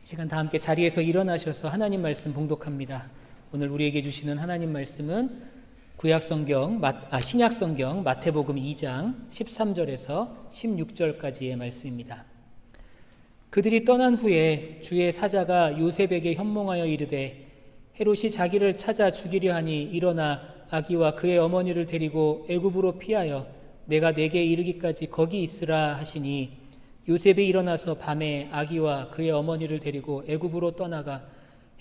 시간 다 함께 자리에서 일어나셔서 하나님 말씀 봉독합니다. 오늘 우리에게 주시는 하나님 말씀은 신약 성경 마태복음 2장 13절에서 16절까지의 말씀입니다. 그들이 떠난 후에 주의 사자가 요셉에게 현몽하여 이르되 헤롯이 자기를 찾아 죽이려 하니 일어나 아기와 그의 어머니를 데리고 애굽으로 피하여 내가 내게 이르기까지 거기 있으라 하시니 요셉이 일어나서 밤에 아기와 그의 어머니를 데리고 애굽으로 떠나가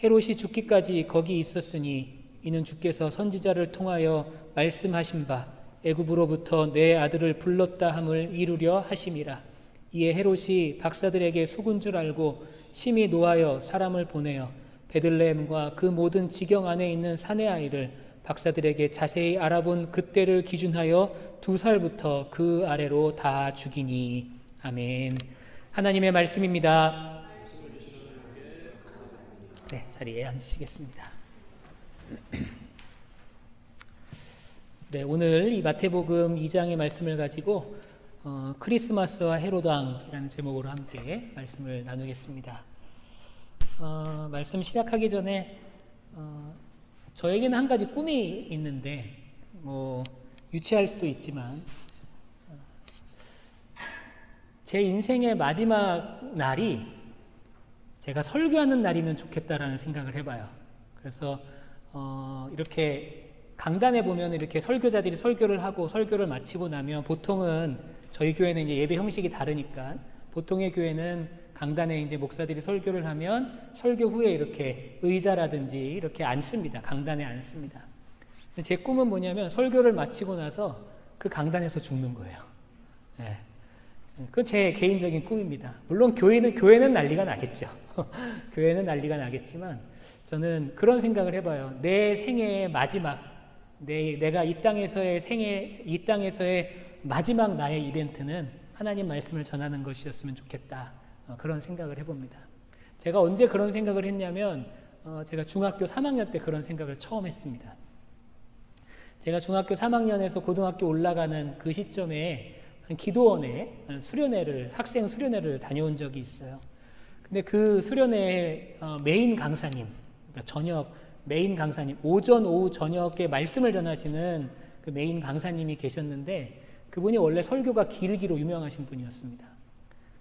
헤롯이 죽기까지 거기 있었으니 이는 주께서 선지자를 통하여 말씀하신 바 애굽으로부터 내 아들을 불렀다 함을 이루려 하심이라. 이에 헤롯이 박사들에게 속은 줄 알고 심히 노하여 사람을 보내어 베들레헴과 그 모든 지경 안에 있는 사내 아이를 박사들에게 자세히 알아본 그때를 기준하여 2살부터 그 아래로 다 죽이니. 아멘. 하나님의 말씀입니다. 네, 자리에 앉으시겠습니다. 네, 오늘 이 마태복음 2장의 말씀을 가지고 크리스마스와 헤롯왕이라는 제목으로 함께 말씀을 나누겠습니다. 말씀 시작하기 전에 저에게는 한 가지 꿈이 있는데 유치할 수도 있지만 제 인생의 마지막 날이 제가 설교하는 날이면 좋겠다라는 생각을 해봐요. 그래서 이렇게 강단에 보면 이렇게 설교자들이 설교를 하고 설교를 마치고 나면 보통은 저희 교회는 이제 예배 형식이 다르니까 보통의 교회는 강단에 이제 목사들이 설교를 하면 설교 후에 이렇게 의자라든지 이렇게 앉습니다. 강단에 앉습니다. 제 꿈은 뭐냐면 설교를 마치고 나서 그 강단에서 죽는 거예요. 네. 그건 제 개인적인 꿈입니다. 물론 교회는 난리가 나겠죠. 교회는 난리가 나겠지만 저는 그런 생각을 해봐요. 내 생애의 마지막, 내가 이 땅에서의 마지막 나의 이벤트는 하나님 말씀을 전하는 것이었으면 좋겠다. 그런 생각을 해봅니다. 제가 언제 그런 생각을 했냐면 제가 중학교 3학년 때 그런 생각을 처음 했습니다. 제가 중학교 3학년에서 고등학교 올라가는 그 시점에 기도원에 학생 수련회를 다녀온 적이 있어요. 근데 그 수련회 메인 강사님, 그러니까 메인 강사님, 오전, 오후, 저녁에 말씀을 전하시는 그 메인 강사님이 계셨는데 그분이 원래 설교가 길기로 유명하신 분이었습니다.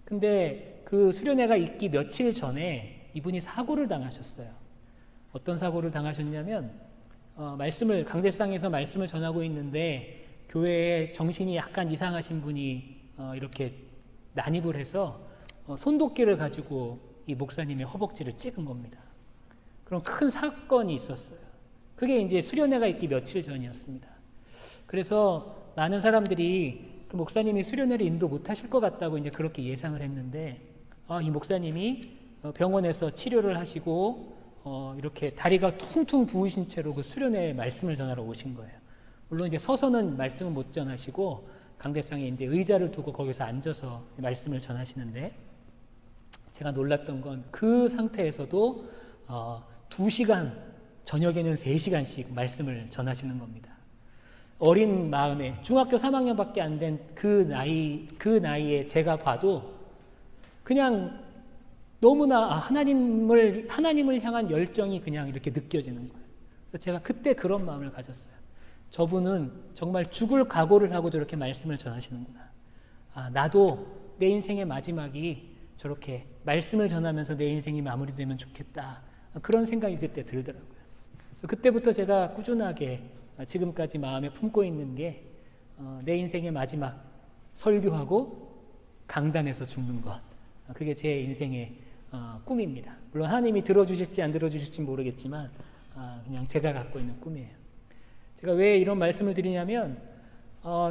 근데 그 수련회가 있기 며칠 전에 이분이 사고를 당하셨어요. 어떤 사고를 당하셨냐면 강대상에서 말씀을 전하고 있는데 교회에 정신이 약간 이상하신 분이 이렇게 난입을 해서 손도끼를 가지고 이 목사님의 허벅지를 찍은 겁니다. 그럼 큰 사건이 있었어요. 그게 이제 수련회가 있기 며칠 전이었습니다. 그래서 많은 사람들이 그 목사님이 수련회를 인도 못하실 것 같다고 이제 그렇게 예상을 했는데 이 목사님이 병원에서 치료를 하시고 이렇게 다리가 퉁퉁 부으신 채로 그 수련회에 말씀을 전하러 오신 거예요. 물론 이제 서서는 말씀을 못 전하시고 강대상에 이제 의자를 두고 거기서 앉아서 말씀을 전하시는데 제가 놀랐던 건 그 상태에서도 2시간, 저녁에는 3시간씩 말씀을 전하시는 겁니다. 어린 마음에 중학교 3학년밖에 안 된 그 나이에 제가 봐도 그냥 너무나 하나님을 향한 열정이 그냥 이렇게 느껴지는 거예요. 그래서 제가 그때 그런 마음을 가졌어요. 저분은 정말 죽을 각오를 하고 저렇게 말씀을 전하시는구나. 나도 내 인생의 마지막이 저렇게 말씀을 전하면서 내 인생이 마무리되면 좋겠다. 그런 생각이 그때 들더라고요. 그래서 그때부터 제가 꾸준하게 지금까지 마음에 품고 있는 게 내 인생의 마지막 설교하고 강단에서 죽는 것. 그게 제 인생의 꿈입니다. 물론 하나님이 들어주실지 안 들어주실지 모르겠지만 그냥 제가 갖고 있는 꿈이에요. 제가 왜 이런 말씀을 드리냐면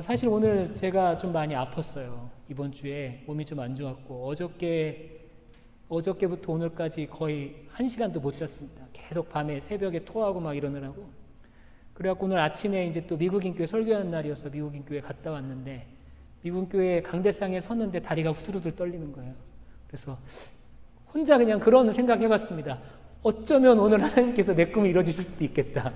사실 오늘 제가 좀 많이 아팠어요. 이번 주에 몸이 좀 안 좋았고 어저께부터 오늘까지 거의 1시간도 못 잤습니다. 계속 밤에 새벽에 토하고 막 이러느라고. 그래갖고 오늘 아침에 이제 또 미국인교회 설교하는 날이어서 미국인교회 갔다 왔는데 미국인교회 강대상에 섰는데 다리가 후들후들 떨리는 거예요. 그래서 혼자 그냥 그런 생각 해봤습니다. 어쩌면 오늘 하나님께서 내 꿈을 이뤄주실 수도 있겠다.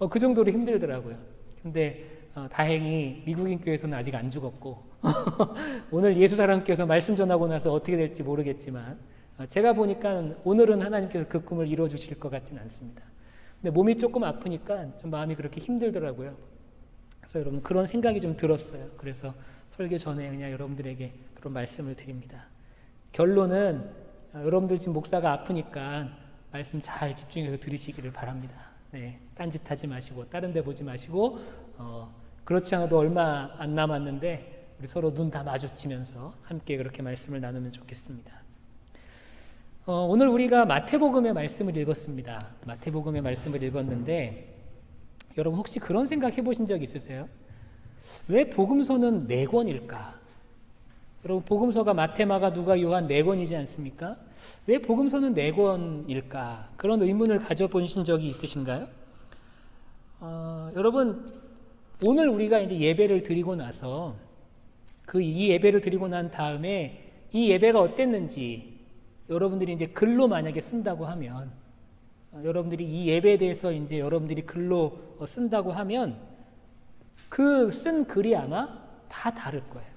그 정도로 힘들더라고요. 근데 다행히 미국인교회에서는 아직 안 죽었고 오늘 예수사랑교에서 말씀 전하고 나서 어떻게 될지 모르겠지만 제가 보니까 오늘은 하나님께서 그 꿈을 이루어 주실 것 같지는 않습니다. 근데 몸이 조금 아프니까 좀 마음이 그렇게 힘들더라고요. 그래서 여러분 그런 생각이 좀 들었어요. 그래서 설교 전에 그냥 여러분들에게 그런 말씀을 드립니다. 결론은 여러분들 지금 목사가 아프니까 말씀 잘 집중해서 들으시기를 바랍니다. 네, 딴짓하지 마시고 다른 데 보지 마시고 그렇지 않아도 얼마 안 남았는데 우리 서로 눈 다 마주치면서 함께 그렇게 말씀을 나누면 좋겠습니다. 오늘 우리가 마태복음의 말씀을 읽었습니다. 마태복음의 말씀을 읽었는데 여러분 혹시 그런 생각 해보신 적 있으세요? 왜 복음서는 4권일까? 여러분 복음서가 마태, 마가, 누가, 요한 4권이지 않습니까? 왜 복음서는 4권일까? 그런 의문을 가져보신 적이 있으신가요? 여러분 오늘 우리가 이제 예배를 드리고 나서 이 예배를 드리고 난 다음에 이 예배가 어땠는지 여러분들이 이제 글로 만약에 쓴다고 하면 여러분들이 이 예배에 대해서 이제 여러분들이 글로 쓴다고 하면 그 쓴 글이 아마 다 다를 거예요.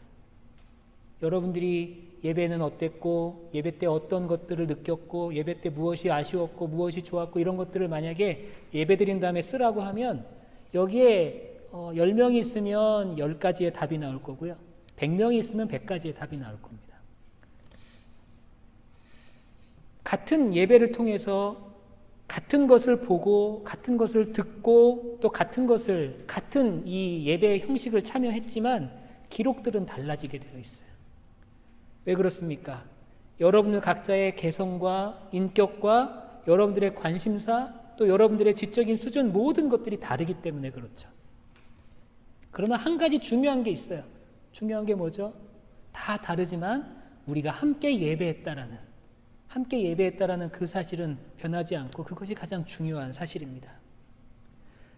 여러분들이 예배는 어땠고 예배 때 어떤 것들을 느꼈고 예배 때 무엇이 아쉬웠고 무엇이 좋았고 이런 것들을 만약에 예배 드린 다음에 쓰라고 하면 여기에 10명이 있으면 10가지의 답이 나올 거고요. 100명이 있으면 100가지의 답이 나올 겁니다. 같은 예배를 통해서 같은 것을 보고 같은 것을 듣고 또 같은 이 예배의 형식을 참여했지만 기록들은 달라지게 되어 있어요. 왜 그렇습니까? 여러분들 각자의 개성과 인격과 여러분들의 관심사 또 여러분들의 지적인 수준 모든 것들이 다르기 때문에 그렇죠. 그러나 한 가지 중요한 게 있어요. 중요한 게 뭐죠? 다 다르지만 우리가 함께 예배했다라는 그 사실은 변하지 않고 그것이 가장 중요한 사실입니다.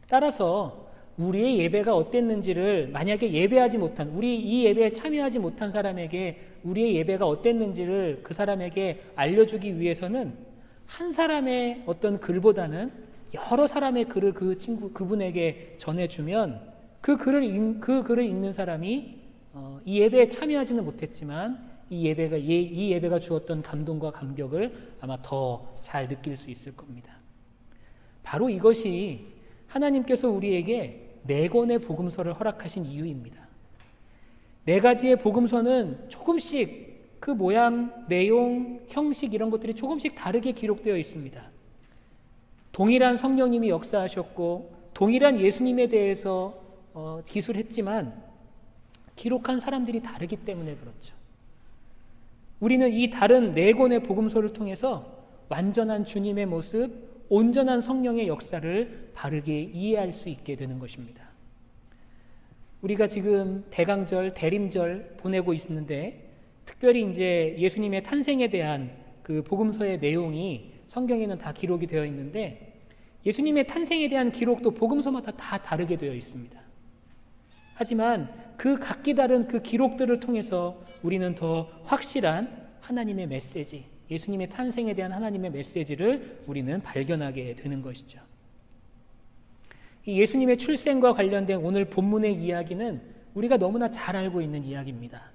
따라서 우리의 예배가 어땠는지를 만약에 예배하지 못한 우리 이 예배에 참여하지 못한 사람에게 우리의 예배가 어땠는지를 그 사람에게 알려주기 위해서는 한 사람의 어떤 글보다는 여러 사람의 글을 그분에게 전해주면 그 글을 읽는 사람이 이 예배에 참여하지는 못했지만 이 예배가 주었던 감동과 감격을 아마 더 잘 느낄 수 있을 겁니다. 바로 이것이 하나님께서 우리에게 4권의 복음서를 허락하신 이유입니다. 4가지의 복음서는 조금씩 그 모양, 내용, 형식 이런 것들이 조금씩 다르게 기록되어 있습니다. 동일한 성령님이 역사하셨고 동일한 예수님에 대해서 기술했지만 기록한 사람들이 다르기 때문에 그렇죠. 우리는 이 다른 4권의 복음서를 통해서 완전한 주님의 모습, 온전한 성령의 역사를 바르게 이해할 수 있게 되는 것입니다. 우리가 지금 대강절, 대림절 보내고 있는데 특별히 이제 예수님의 탄생에 대한 그 복음서의 내용이 성경에는 다 기록이 되어 있는데 예수님의 탄생에 대한 기록도 복음서마다 다 다르게 되어 있습니다. 하지만 그 각기 다른 그 기록들을 통해서 우리는 더 확실한 하나님의 메시지, 예수님의 탄생에 대한 하나님의 메시지를 우리는 발견하게 되는 것이죠. 이 예수님의 출생과 관련된 오늘 본문의 이야기는 우리가 너무나 잘 알고 있는 이야기입니다.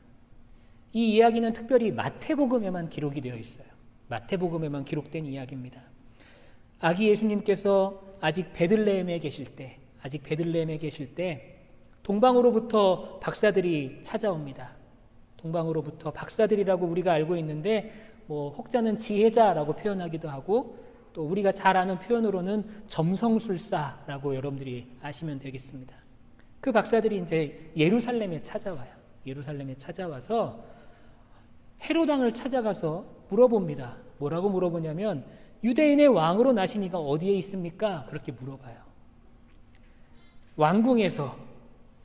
이 이야기는 특별히 마태복음에만 기록이 되어 있어요. 마태복음에만 기록된 이야기입니다. 아기 예수님께서 아직 베들레헴에 계실 때 동방으로부터 박사들이 찾아옵니다. 동방으로부터 박사들이라고 우리가 알고 있는데 혹자는 지혜자라고 표현하기도 하고 또 우리가 잘 아는 표현으로는 점성술사라고 여러분들이 아시면 되겠습니다. 그 박사들이 이제 예루살렘에 찾아와요. 예루살렘에 찾아와서 헤롯 왕을 찾아가서 물어봅니다. 뭐라고 물어보냐면 유대인의 왕으로 나신 이가 어디에 있습니까? 그렇게 물어봐요. 왕궁에서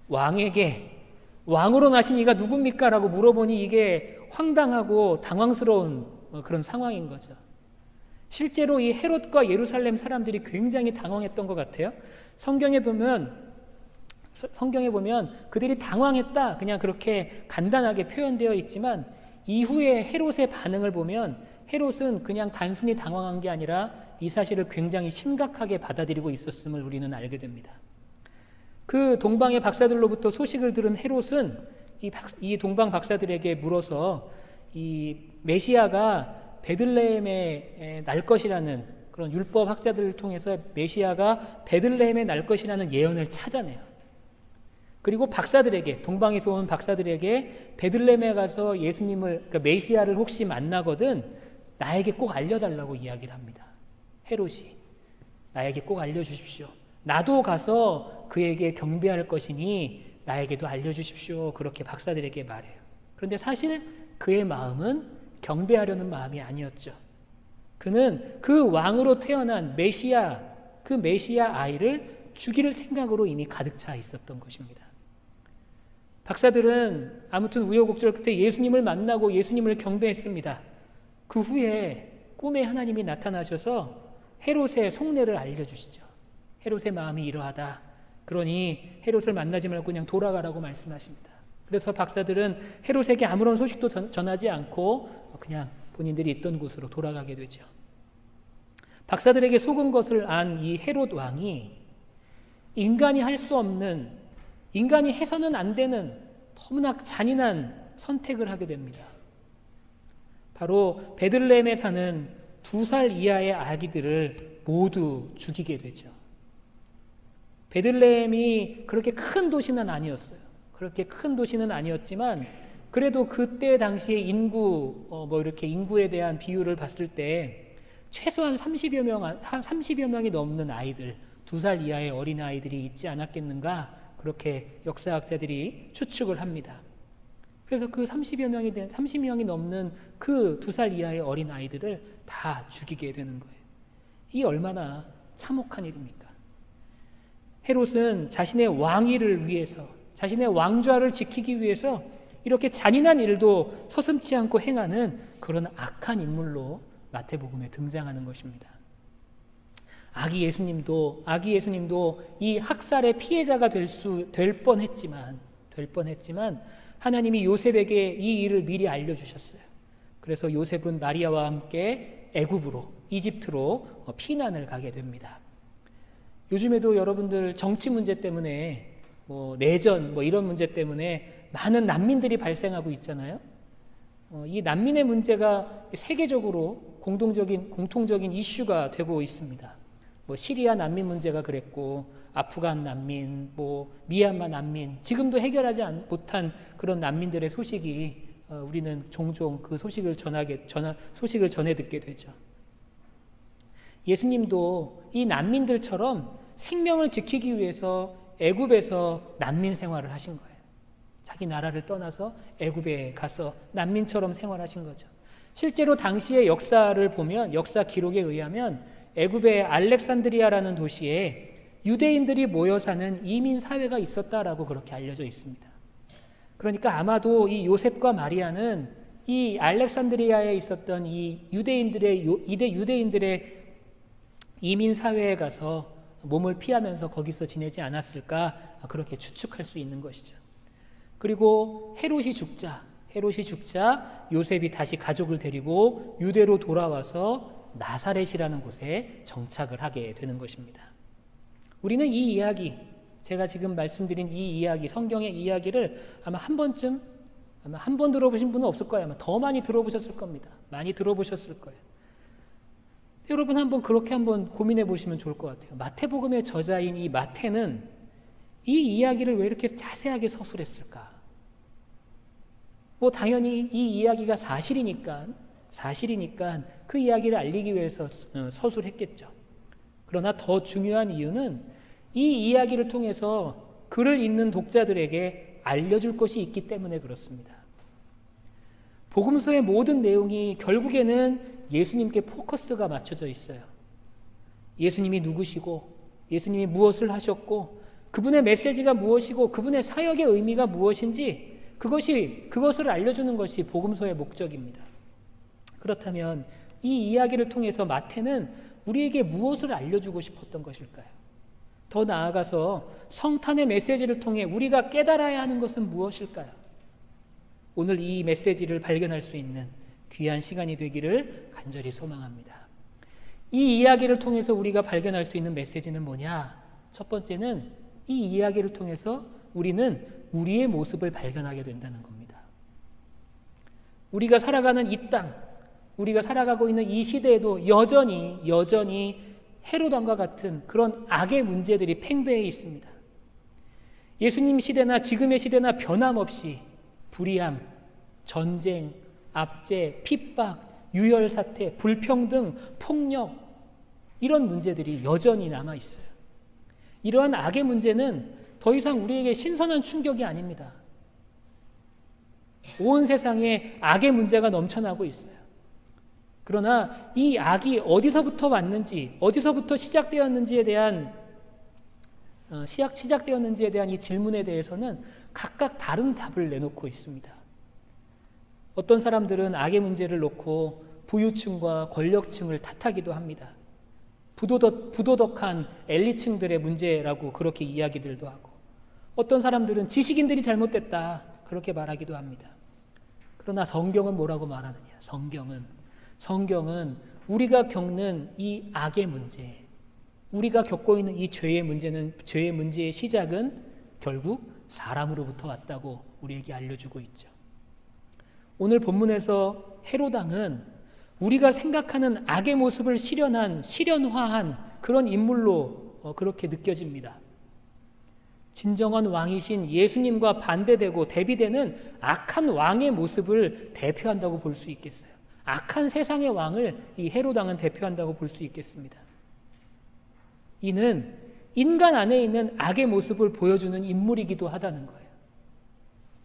왕에게 왕으로 나신 이가 누굽니까? 라고 물어보니 이게 황당하고 당황스러운 그런 상황인 거죠. 실제로 이 헤롯과 예루살렘 사람들이 굉장히 당황했던 것 같아요. 성경에 보면 그들이 당황했다 그냥 그렇게 간단하게 표현되어 있지만 이후에 헤롯의 반응을 보면 헤롯은 그냥 단순히 당황한 게 아니라 이 사실을 굉장히 심각하게 받아들이고 있었음을 우리는 알게 됩니다. 그 동방의 박사들로부터 소식을 들은 헤롯은 이 동방 박사들에게 물어서 이 메시아가 베들레헴에 날 것이라는 그런 율법 학자들을 통해서 메시아가 베들레헴에 날 것이라는 예언을 찾아내요. 그리고 박사들에게, 동방에서 온 박사들에게 베들레헴에 가서 예수님을, 그러니까 메시아를 혹시 만나거든 나에게 꼭 알려달라고 이야기를 합니다. 헤롯이 나에게 꼭 알려주십시오. 나도 가서 그에게 경배할 것이니 나에게도 알려주십시오. 그렇게 박사들에게 말해요. 그런데 사실 그의 마음은 경배하려는 마음이 아니었죠. 그는 그 왕으로 태어난 메시아, 그 메시아 아이를 죽일 생각으로 이미 가득 차 있었던 것입니다. 박사들은 아무튼 우여곡절 끝에 예수님을 만나고 예수님을 경배했습니다. 그 후에 꿈에 하나님이 나타나셔서 헤롯의 속내를 알려주시죠. 헤롯의 마음이 이러하다. 그러니 헤롯을 만나지 말고 그냥 돌아가라고 말씀하십니다. 그래서 박사들은 헤롯에게 아무런 소식도 전하지 않고 그냥 본인들이 있던 곳으로 돌아가게 되죠. 박사들에게 속은 것을 안 이 헤롯 왕이 인간이 할 수 없는, 인간이 해서는 안 되는 너무나 잔인한 선택을 하게 됩니다. 바로 베들레헴에 사는 2살 이하의 아기들을 모두 죽이게 되죠. 베들레헴이 그렇게 큰 도시는 아니었어요. 그렇게 큰 도시는 아니었지만 그래도 그때 당시에 이렇게 인구에 대한 비율을 봤을 때 최소한 30여 명이 넘는 아이들, 2살 이하의 어린 아이들이 있지 않았겠는가, 그렇게 역사학자들이 추측을 합니다. 그래서 그 30명이 넘는 그 2살 이하의 어린 아이들을 다 죽이게 되는 거예요. 이 얼마나 참혹한 일입니까? 헤롯은 자신의 왕위를 위해서, 자신의 왕좌를 지키기 위해서 이렇게 잔인한 일도 서슴지 않고 행하는 그런 악한 인물로 마태복음에 등장하는 것입니다. 아기 예수님도 이 학살의 피해자가 될 뻔했지만 하나님이 요셉에게 이 일을 미리 알려주셨어요. 그래서 요셉은 마리아와 함께 애굽으로, 이집트로 피난을 가게 됩니다. 요즘에도 여러분들 정치 문제 때문에 내전 이런 문제 때문에 많은 난민들이 발생하고 있잖아요. 이 난민의 문제가 세계적으로 공통적인 이슈가 되고 있습니다. 시리아 난민 문제가 그랬고, 아프간 난민, 미얀마 난민, 지금도 해결하지 못한 그런 난민들의 소식이 우리는 종종 그 소식을 전해 듣게 되죠. 예수님도 이 난민들처럼 생명을 지키기 위해서 애굽에서 난민 생활을 하신 거예요. 자기 나라를 떠나서 애굽에 가서 난민처럼 생활하신 거죠. 실제로 당시의 역사를 보면, 역사 기록에 의하면 애굽의 알렉산드리아라는 도시에 유대인들이 모여 사는 이민 사회가 있었다라고 그렇게 알려져 있습니다. 그러니까 아마도 이 요셉과 마리아는 이 알렉산드리아에 있었던 이 유대인들의 이민 사회에 가서 몸을 피하면서 거기서 지내지 않았을까, 그렇게 추측할 수 있는 것이죠. 그리고 헤롯이 죽자 요셉이 다시 가족을 데리고 유대로 돌아와서 나사렛이라는 곳에 정착을 하게 되는 것입니다. 우리는 이 이야기, 제가 지금 말씀드린 이 이야기, 성경의 이야기를 아마 한 번 들어보신 분은 없을 거예요. 아마 더 많이 들어보셨을 겁니다. 많이 들어보셨을 거예요. 여러분 그렇게 한번 고민해 보시면 좋을 것 같아요. 마태복음의 저자인 이 마태는 이 이야기를 왜 이렇게 자세하게 서술했을까? 당연히 이 이야기가 사실이니까 그 이야기를 알리기 위해서 서술했겠죠. 그러나 더 중요한 이유는 이 이야기를 통해서 글을 읽는 독자들에게 알려줄 것이 있기 때문에 그렇습니다. 복음서의 모든 내용이 결국에는 예수님께 포커스가 맞춰져 있어요. 예수님이 누구시고, 예수님이 무엇을 하셨고, 그분의 메시지가 무엇이고, 그분의 사역의 의미가 무엇인지 그것을 알려주는 것이 복음서의 목적입니다. 그렇다면 이 이야기를 통해서 마태는 우리에게 무엇을 알려주고 싶었던 것일까요? 더 나아가서 성탄의 메시지를 통해 우리가 깨달아야 하는 것은 무엇일까요? 오늘 이 메시지를 발견할 수 있는 귀한 시간이 되기를 간절히 소망합니다. 이 이야기를 통해서 우리가 발견할 수 있는 메시지는 뭐냐? 첫 번째는 이 이야기를 통해서 우리는 우리의 모습을 발견하게 된다는 겁니다. 우리가 살아가는 이 땅, 우리가 살아가고 있는 이 시대에도 여전히 헤롯 왕과 같은 그런 악의 문제들이 팽배해 있습니다. 예수님 시대나 지금의 시대나 변함없이 불의함, 전쟁, 압제, 핍박, 유혈사태, 불평등, 폭력 이런 문제들이 여전히 남아있어요. 이러한 악의 문제는 더 이상 우리에게 신선한 충격이 아닙니다. 온 세상에 악의 문제가 넘쳐나고 있어요. 그러나 이 악이 어디서부터 왔는지, 어디서부터 시작되었는지에 대한 이 질문에 대해서는 각각 다른 답을 내놓고 있습니다. 어떤 사람들은 악의 문제를 놓고 부유층과 권력층을 탓하기도 합니다. 부도덕한 엘리층들의 문제라고 그렇게 이야기들도 하고, 어떤 사람들은 지식인들이 잘못됐다 그렇게 말하기도 합니다. 그러나 성경은 뭐라고 말하느냐? 성경은 우리가 겪는 이 악의 문제, 우리가 겪고 있는 이 죄의 문제의 시작은 결국 사람으로부터 왔다고 우리에게 알려주고 있죠. 오늘 본문에서 헤롯 왕은 우리가 생각하는 악의 모습을 실현화한 그런 인물로 그렇게 느껴집니다. 진정한 왕이신 예수님과 반대되고 대비되는 악한 왕의 모습을 대표한다고 볼 수 있겠어요. 악한 세상의 왕을 이 헤롯 왕은 대표한다고 볼 수 있겠습니다. 이는 인간 안에 있는 악의 모습을 보여주는 인물이기도 하다는 거예요.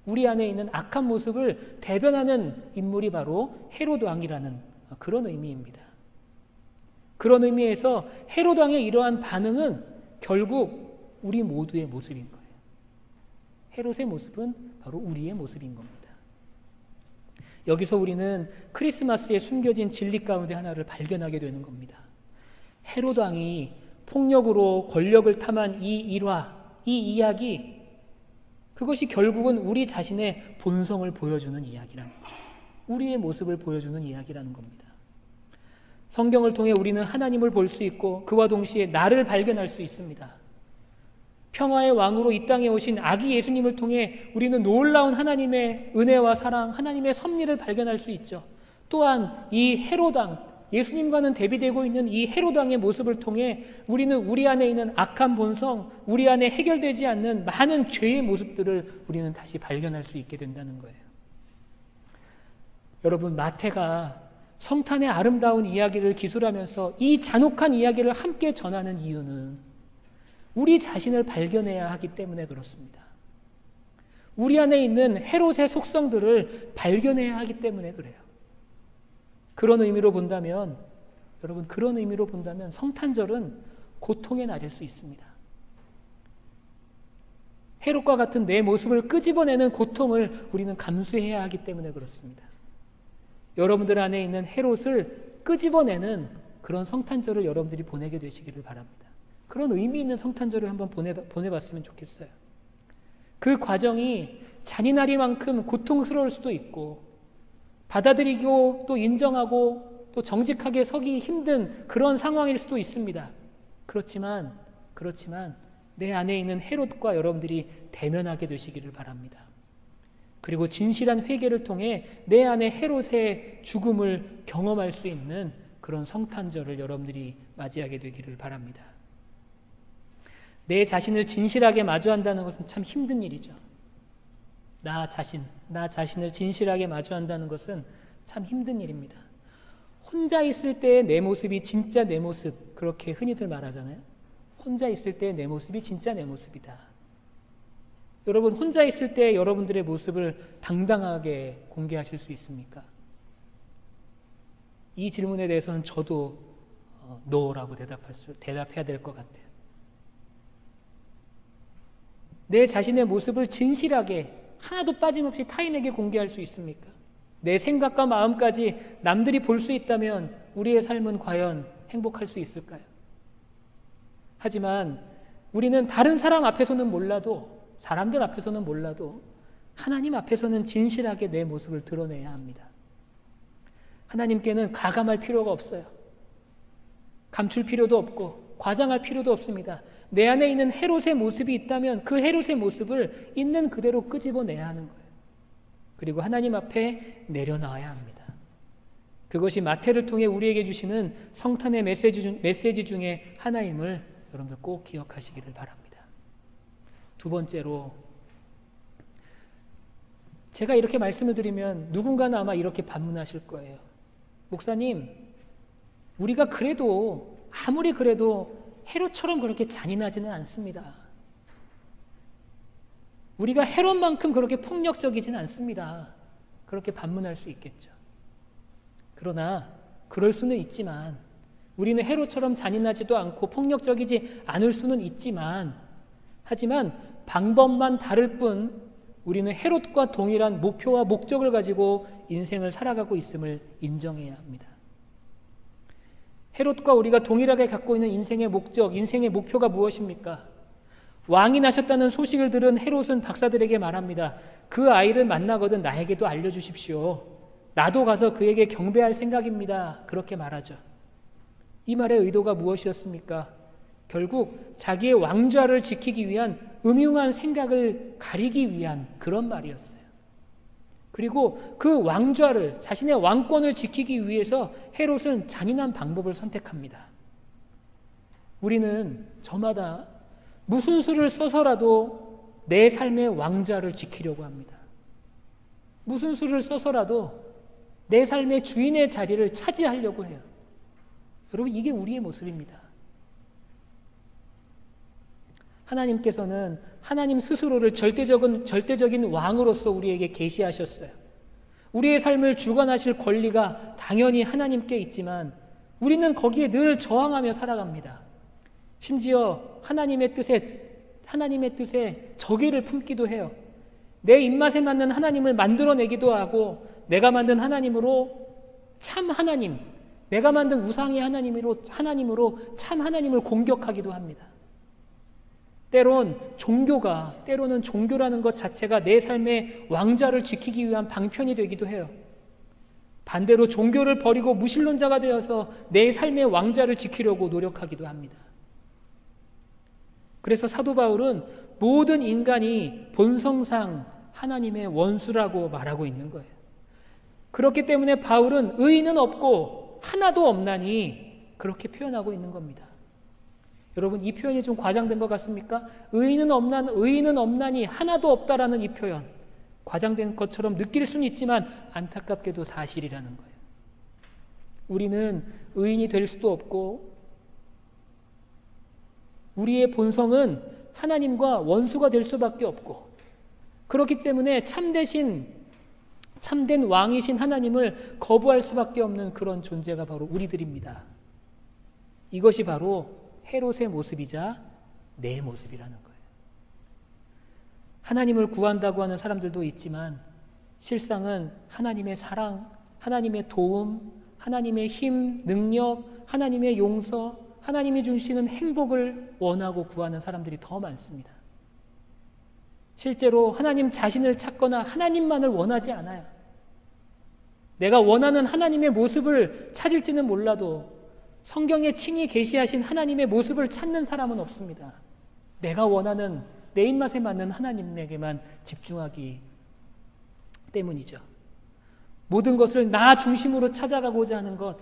우리 안에 있는 악한 모습을 대변하는 인물이 바로 헤롯 왕이라는 그런 의미입니다. 그런 의미에서 헤롯 왕의 이러한 반응은 결국 우리 모두의 모습인 거예요. 헤롯의 모습은 바로 우리의 모습인 겁니다. 여기서 우리는 크리스마스에 숨겨진 진리 가운데 하나를 발견하게 되는 겁니다. 헤롯 왕이 폭력으로 권력을 탐한 이 일화, 이 이야기, 그것이 결국은 우리 자신의 본성을 보여주는 이야기라는 거예요. 우리의 모습을 보여주는 이야기라는 겁니다. 성경을 통해 우리는 하나님을 볼 수 있고 그와 동시에 나를 발견할 수 있습니다. 평화의 왕으로 이 땅에 오신 아기 예수님을 통해 우리는 놀라운 하나님의 은혜와 사랑, 하나님의 섭리를 발견할 수 있죠. 또한 이 헤롯 왕, 예수님과는 대비되고 있는 이 헤롯 왕의 모습을 통해 우리는 우리 안에 있는 악한 본성, 우리 안에 해결되지 않는 많은 죄의 모습들을 우리는 다시 발견할 수 있게 된다는 거예요. 여러분, 마태가 성탄의 아름다운 이야기를 기술하면서 이 잔혹한 이야기를 함께 전하는 이유는 우리 자신을 발견해야 하기 때문에 그렇습니다. 우리 안에 있는 헤롯의 속성들을 발견해야 하기 때문에 그래요. 그런 의미로 본다면, 여러분, 그런 의미로 본다면 성탄절은 고통의 날일 수 있습니다. 헤롯과 같은 내 모습을 끄집어내는 고통을 우리는 감수해야 하기 때문에 그렇습니다. 여러분들 안에 있는 헤롯을 끄집어내는 그런 성탄절을 여러분들이 보내게 되시기를 바랍니다. 그런 의미 있는 성탄절을 한번 보내봤으면 좋겠어요. 그 과정이 잔인하리만큼 고통스러울 수도 있고, 받아들이고 또 인정하고 또 정직하게 서기 힘든 그런 상황일 수도 있습니다. 그렇지만 내 안에 있는 헤롯과 여러분들이 대면하게 되시기를 바랍니다. 그리고 진실한 회개를 통해 내 안에 헤롯의 죽음을 경험할 수 있는 그런 성탄절을 여러분들이 맞이하게 되기를 바랍니다. 내 자신을 진실하게 마주한다는 것은 참 힘든 일이죠. 나 자신을 진실하게 마주한다는 것은 참 힘든 일입니다. 혼자 있을 때의 내 모습이 진짜 내 모습, 그렇게 흔히들 말하잖아요. 혼자 있을 때의 내 모습이 진짜 내 모습이다. 여러분, 혼자 있을 때 여러분들의 모습을 당당하게 공개하실 수 있습니까? 이 질문에 대해서는 저도 no라고 대답해야 될 것 같아요. 내 자신의 모습을 진실하게 하나도 빠짐없이 타인에게 공개할 수 있습니까? 내 생각과 마음까지 남들이 볼 수 있다면 우리의 삶은 과연 행복할 수 있을까요? 하지만 우리는 다른 사람 앞에서는 몰라도, 사람들 앞에서는 몰라도 하나님 앞에서는 진실하게 내 모습을 드러내야 합니다. 하나님께는 가감할 필요가 없어요. 감출 필요도 없고 과장할 필요도 없습니다. 내 안에 있는 헤롯의 모습이 있다면 그 헤롯의 모습을 있는 그대로 끄집어내야 하는 거예요. 그리고 하나님 앞에 내려놔야 합니다. 그것이 마태를 통해 우리에게 주시는 성탄의 메시지 중에 하나임을 여러분들 꼭 기억하시기를 바랍니다. 두 번째로, 제가 이렇게 말씀을 드리면 누군가는 아마 이렇게 반문하실 거예요. 목사님, 우리가 그래도 아무리 그래도 헤롯처럼 그렇게 잔인하지는 않습니다. 우리가 헤롯만큼 그렇게 폭력적이지는 않습니다. 그렇게 반문할 수 있겠죠. 그러나 그럴 수는 있지만, 우리는 헤롯처럼 잔인하지도 않고 폭력적이지 않을 수는 있지만, 하지만 방법만 다를 뿐 우리는 헤롯과 동일한 목표와 목적을 가지고 인생을 살아가고 있음을 인정해야 합니다. 헤롯과 우리가 동일하게 갖고 있는 인생의 목적, 인생의 목표가 무엇입니까? 왕이 나셨다는 소식을 들은 헤롯은 박사들에게 말합니다. 그 아이를 만나거든 나에게도 알려주십시오. 나도 가서 그에게 경배할 생각입니다. 그렇게 말하죠. 이 말의 의도가 무엇이었습니까? 결국 자기의 왕좌를 지키기 위한 음흉한 생각을 가리기 위한 그런 말이었어요. 그리고 그 왕좌를, 자신의 왕권을 지키기 위해서 헤롯은 잔인한 방법을 선택합니다. 우리는 저마다 무슨 수를 써서라도 내 삶의 왕좌를 지키려고 합니다. 무슨 수를 써서라도 내 삶의 주인의 자리를 차지하려고 해요. 여러분, 이게 우리의 모습입니다. 하나님께서는 하나님 스스로를 절대적인 왕으로서 우리에게 계시하셨어요. 우리의 삶을 주관하실 권리가 당연히 하나님께 있지만 우리는 거기에 늘 저항하며 살아갑니다. 심지어 하나님의 뜻에 적의를 품기도 해요. 내 입맛에 맞는 하나님을 만들어내기도 하고, 내가 만든 하나님으로 참 하나님, 내가 만든 우상의 하나님으로 참 하나님을 공격하기도 합니다. 때로는 종교라는 것 자체가 내 삶의 왕좌를 지키기 위한 방편이 되기도 해요. 반대로 종교를 버리고 무신론자가 되어서 내 삶의 왕좌를 지키려고 노력하기도 합니다. 그래서 사도 바울은 모든 인간이 본성상 하나님의 원수라고 말하고 있는 거예요. 그렇기 때문에 바울은 의인은 없고 하나도 없나니 그렇게 표현하고 있는 겁니다. 여러분, 이 표현이 좀 과장된 것 같습니까? 의인은 없나니 하나도 없다라는 이 표현, 과장된 것처럼 느낄 수는 있지만 안타깝게도 사실이라는 거예요. 우리는 의인이 될 수도 없고, 우리의 본성은 하나님과 원수가 될 수밖에 없고, 그렇기 때문에 참된 왕이신 하나님을 거부할 수밖에 없는 그런 존재가 바로 우리들입니다. 이것이 바로 헤롯의 모습이자 내 모습이라는 거예요. 하나님을 구한다고 하는 사람들도 있지만 실상은 하나님의 사랑, 하나님의 도움, 하나님의 힘, 능력, 하나님의 용서, 하나님이 주시는 행복을 원하고 구하는 사람들이 더 많습니다. 실제로 하나님 자신을 찾거나 하나님만을 원하지 않아요. 내가 원하는 하나님의 모습을 찾을지는 몰라도 성경에 친히 계시하신 하나님의 모습을 찾는 사람은 없습니다. 내가 원하는 내 입맛에 맞는 하나님에게만 집중하기 때문이죠. 모든 것을 나 중심으로 찾아가고자 하는 것,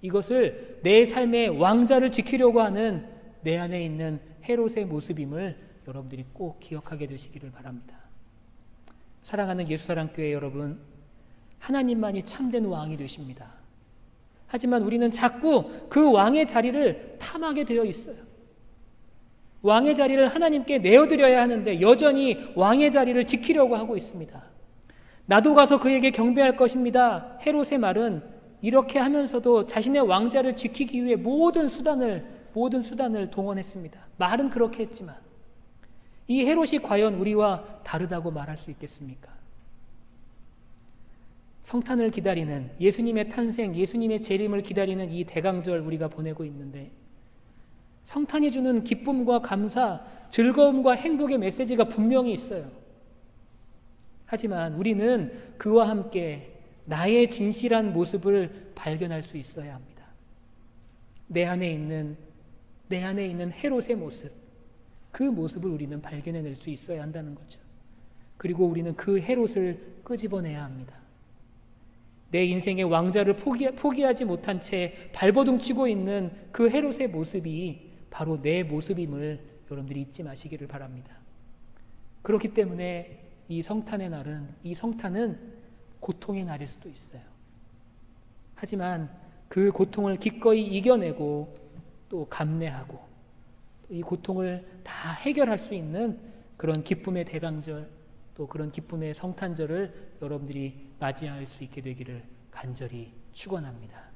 이것을 내 삶의 왕좌를 지키려고 하는 내 안에 있는 헤롯의 모습임을 여러분들이 꼭 기억하게 되시기를 바랍니다. 사랑하는 예수사랑교회 여러분, 하나님만이 참된 왕이 되십니다. 하지만 우리는 자꾸 그 왕의 자리를 탐하게 되어 있어요. 왕의 자리를 하나님께 내어드려야 하는데 여전히 왕의 자리를 지키려고 하고 있습니다. 나도 가서 그에게 경배할 것입니다. 헤롯의 말은 이렇게 하면서도 자신의 왕자를 지키기 위해 모든 수단을 동원했습니다. 말은 그렇게 했지만 이 헤롯이 과연 우리와 다르다고 말할 수 있겠습니까? 성탄을 기다리는, 예수님의 탄생, 예수님의 재림을 기다리는 이 대강절 우리가 보내고 있는데, 성탄이 주는 기쁨과 감사, 즐거움과 행복의 메시지가 분명히 있어요. 하지만 우리는 그와 함께 나의 진실한 모습을 발견할 수 있어야 합니다. 내 안에 있는 헤롯의 모습, 그 모습을 우리는 발견해낼 수 있어야 한다는 거죠. 그리고 우리는 그 헤롯을 끄집어내야 합니다. 내 인생의 왕자를 포기하지 못한 채 발버둥치고 있는 그 헤롯의 모습이 바로 내 모습임을 여러분들이 잊지 마시기를 바랍니다. 그렇기 때문에 이 성탄은 고통의 날일 수도 있어요. 하지만 그 고통을 기꺼이 이겨내고 또 감내하고 이 고통을 다 해결할 수 있는 그런 기쁨의 대강절, 또 그런 기쁨의 성탄절을 여러분들이 맞이할 수 있게 되기를 간절히 축원합니다.